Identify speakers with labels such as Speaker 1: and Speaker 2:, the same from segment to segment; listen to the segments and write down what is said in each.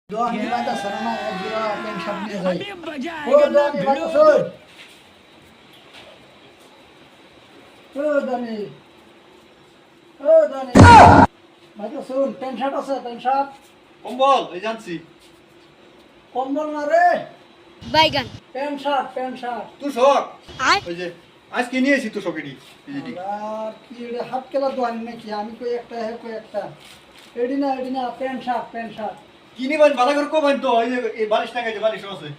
Speaker 1: Doang ada sarana jira yang sabni zai.
Speaker 2: अभी मजा
Speaker 1: Oh
Speaker 2: आएगा ना
Speaker 1: Dani
Speaker 2: भिड़ो
Speaker 1: bagus oi. Oh Dani. Oh Dani. Bagus oi. Pen shirt আছে pen shirt.
Speaker 3: কম্বল এই জানছি
Speaker 1: কম্বল না রে।
Speaker 4: বাইগান
Speaker 1: pen shirt pen shirt.
Speaker 3: তুষক
Speaker 4: আয়
Speaker 3: ওই যে আজকে নিয়েছি তুষকেরই পিজিটি
Speaker 1: আর কি রে হাত কেলা দোয়ান নাকি আমি কই একটা হে কই একটা। এডি না pen shirt.
Speaker 3: কি নিবেন ভালো করে কবেন তো এই যে এই বালিশ টাকা যে বালিশ আছে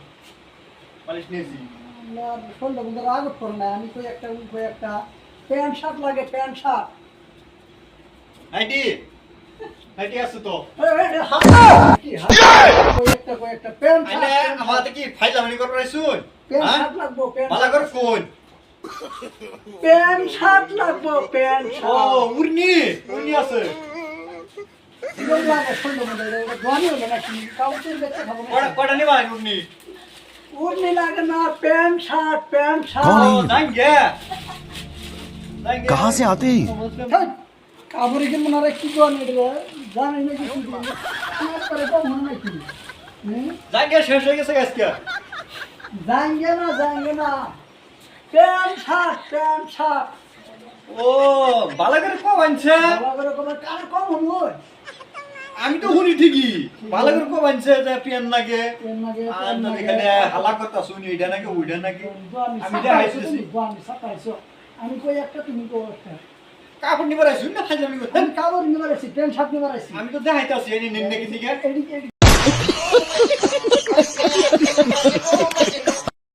Speaker 3: বালিশ নিয়েছি
Speaker 1: আমার ফোনটা বন্ধ রাগত করে না আমি কই একটা উই কই একটা pen shirt লাগে pen shirt.
Speaker 3: আইটি আইটি আছে তো
Speaker 1: কই একটা pen
Speaker 3: আইনে
Speaker 1: shirt.
Speaker 3: আমাদের কি ফাইলামানি করব রাইছুন
Speaker 1: pen shirt লাগবো pen
Speaker 3: ভালো করে কোন
Speaker 1: pen shirt লাগবো pen
Speaker 3: ও
Speaker 1: shirt.
Speaker 3: উর্নি উর্নি আছে
Speaker 1: জীবন লাগে ফোনটা বন্ধ রে দোয়ানি হলো নাকি কাউকে বেচে খাবো না
Speaker 3: কটা নিবা উর্নি
Speaker 1: উড়নি লাগে না pen shirt
Speaker 3: ও জাঙ্গে জাঙ্গে
Speaker 5: कहाँ से आते हैं?
Speaker 1: কাবরি কি মনে রে কি কোন রে জানি না কি কি আমার করে তো মনে নাই কি
Speaker 3: জাঙ্গে শেষ হয়ে গেছে আজকে
Speaker 1: জাঙ্গে না pen shirt
Speaker 3: ও ভালো করে কবানছে
Speaker 1: ভালো করে কবে কার কম হলো
Speaker 3: আমি তো শুনি ঠিকই ভালো করে কবানছে যে পেন লাগে
Speaker 1: pen লাগে
Speaker 3: আর তো এখানে হালা কথা শুনি এটা নাকি ওইটা নাকি আমি দেখাইতেছি
Speaker 1: আমি কই একটা তুমি কই একটা
Speaker 3: কাপড় নিবার আইছুন না ফাইলামি করতে
Speaker 1: আমি কাবর নিবার আছি pen shirt নিবার আছি
Speaker 3: আমি তো দেখাইতাছি এই নিন নাকি দিকে
Speaker 1: এদিকে